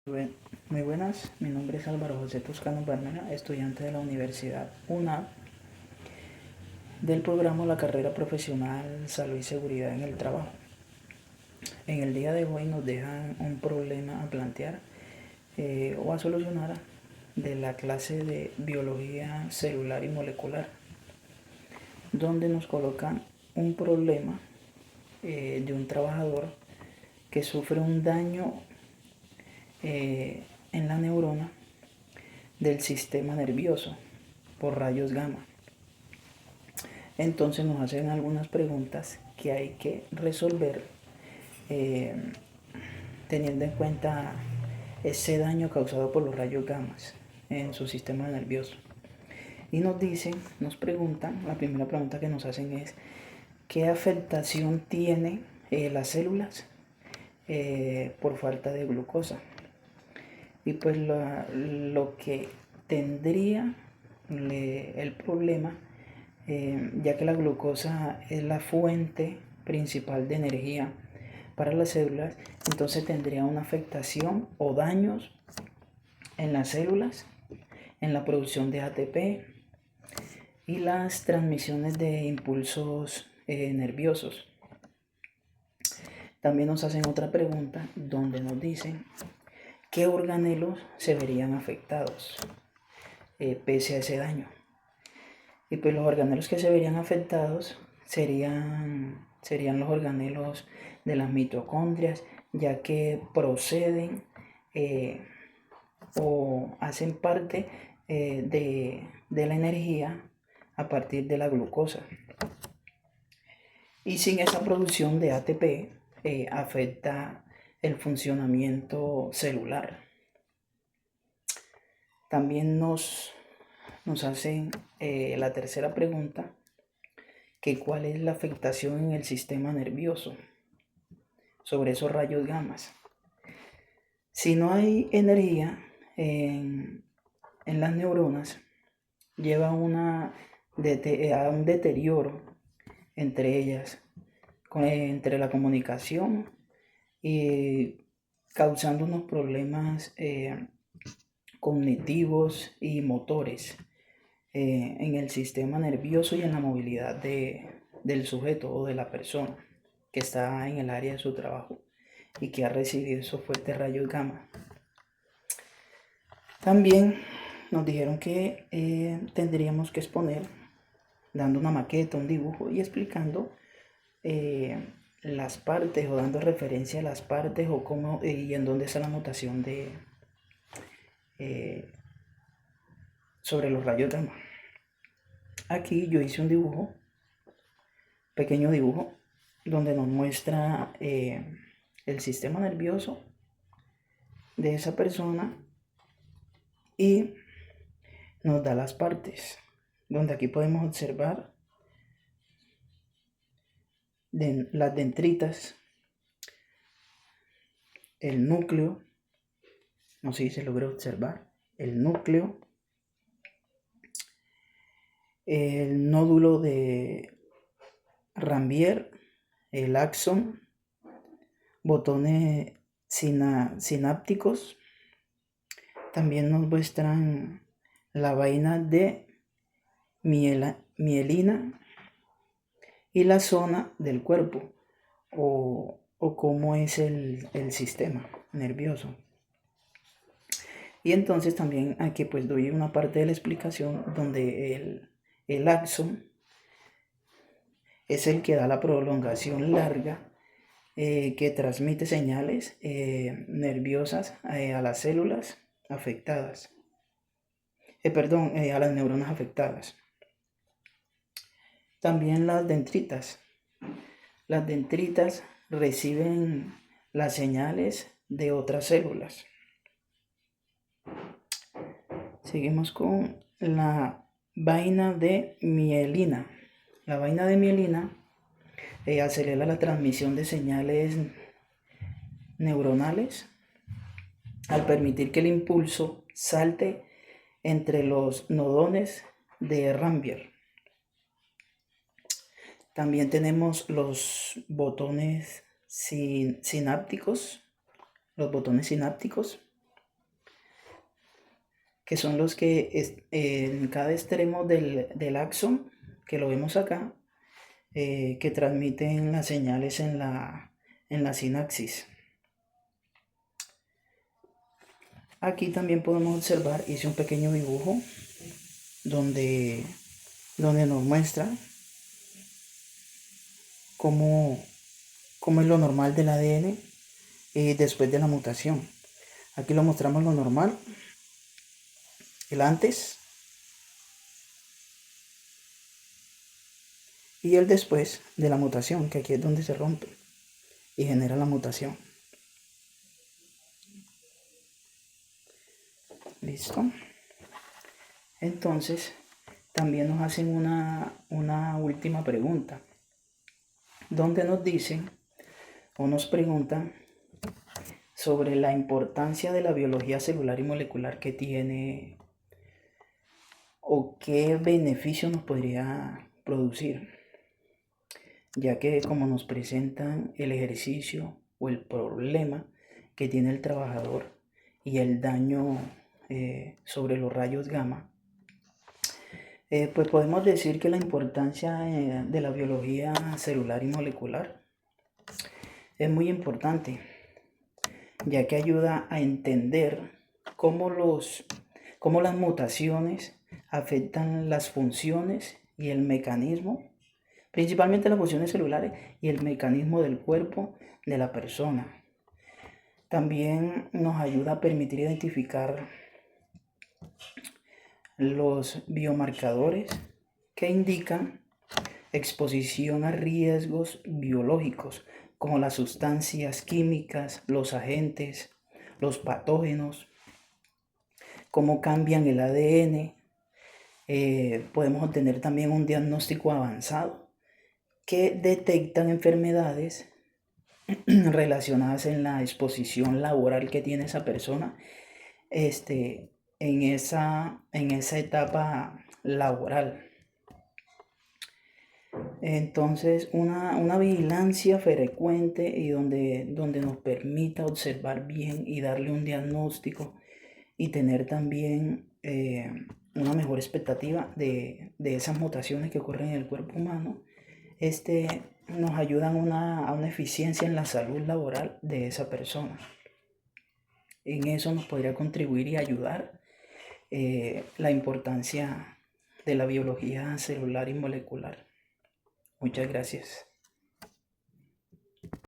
Muy buenas, mi nombre es Álvaro José Toscano Bármena, estudiante de la Universidad UNA del programa La Carrera Profesional Salud y Seguridad en el Trabajo. En el día de hoy nos dejan un problema a plantear o a solucionar de la clase de Biología Celular y Molecular, donde nos colocan un problema de un trabajador que sufre un daño en la neurona del sistema nervioso por rayos gamma. Entonces nos hacen algunas preguntas que hay que resolver eh, teniendo en cuenta ese daño causado por los rayos gamma en su sistema nervioso. Y nos preguntan, la primera pregunta que nos hacen es, ¿qué afectación tiene las células por falta de glucosa? Y pues lo que tendría el problema, ya que la glucosa es la fuente principal de energía para las células, entonces tendría una afectación o daños en las células, en la producción de ATP y las transmisiones de impulsos nerviosos. También nos hacen otra pregunta donde nos dicen qué organelos se verían afectados pese a ese daño. Y pues los organelos que se verían afectados serían los organelos de las mitocondrias, ya que proceden o hacen parte de la energía a partir de la glucosa. Y sin esa producción de ATP afecta el funcionamiento celular. También nos hacen la tercera pregunta, que cuál es la afectación en el sistema nervioso sobre esos rayos gamma. Si no hay energía en las neuronas, lleva a un deterioro entre ellas, entre la comunicación y causando unos problemas cognitivos y motores en el sistema nervioso y en la movilidad del sujeto o de la persona que está en el área de su trabajo y que ha recibido esos fuertes rayos gamma. También nos dijeron que tendríamos que exponer, dando una maqueta, un dibujo y explicando las partes o dando referencia a las partes o cómo y en dónde está la notación sobre los rayos gamma. Aquí yo hice un dibujo, pequeño dibujo, donde nos muestra el sistema nervioso de esa persona y nos da las partes, donde aquí podemos observar las dendritas, el núcleo, no sé si se logra observar, el núcleo, el nódulo de Ranvier, el axón, botones sinápticos. También nos muestran la vaina de mielina y la zona del cuerpo o cómo es el sistema nervioso. Y entonces también aquí pues doy una parte de la explicación donde el axón es el que da la prolongación larga que transmite señales nerviosas a las células afectadas. A las neuronas afectadas. También las dendritas. Las dendritas reciben las señales de otras células. Seguimos con la vaina de mielina. La vaina de mielina acelera la transmisión de señales neuronales al permitir que el impulso salte entre los nodones de Ranvier. También tenemos los botones sinápticos. que son los que en cada extremo del axón, que lo vemos acá, que transmiten las señales en la sinapsis. Aquí también podemos observar, hice un pequeño dibujo donde nos muestra cómo es lo normal del ADN después de la mutación. Aquí lo mostramos lo normal, el antes y el después de la mutación, que aquí es donde se rompe y genera la mutación. ¿Listo? Entonces, también nos hacen una última pregunta, donde nos dicen o nos preguntan sobre la importancia de la biología celular y molecular que tiene o qué beneficio nos podría producir, ya que como nos presentan el ejercicio o el problema que tiene el trabajador y el daño sobre los rayos gamma, pues podemos decir que la importancia de la biología celular y molecular es muy importante, ya que ayuda a entender cómo las mutaciones afectan las funciones y el mecanismo, principalmente las funciones celulares y el mecanismo del cuerpo de la persona. También nos ayuda a permitir identificar los biomarcadores que indican exposición a riesgos biológicos, como las sustancias químicas, los agentes, los patógenos, cómo cambian el ADN. Podemos obtener también un diagnóstico avanzado que detectan enfermedades relacionadas en la exposición laboral que tiene esa persona en esa etapa laboral. Entonces, una vigilancia frecuente y donde nos permita observar bien y darle un diagnóstico y tener también una mejor expectativa de esas mutaciones que ocurren en el cuerpo humano, nos ayudan a una eficiencia en la salud laboral de esa persona. En eso nos podría contribuir y ayudar la importancia de la biología celular y molecular. Muchas gracias.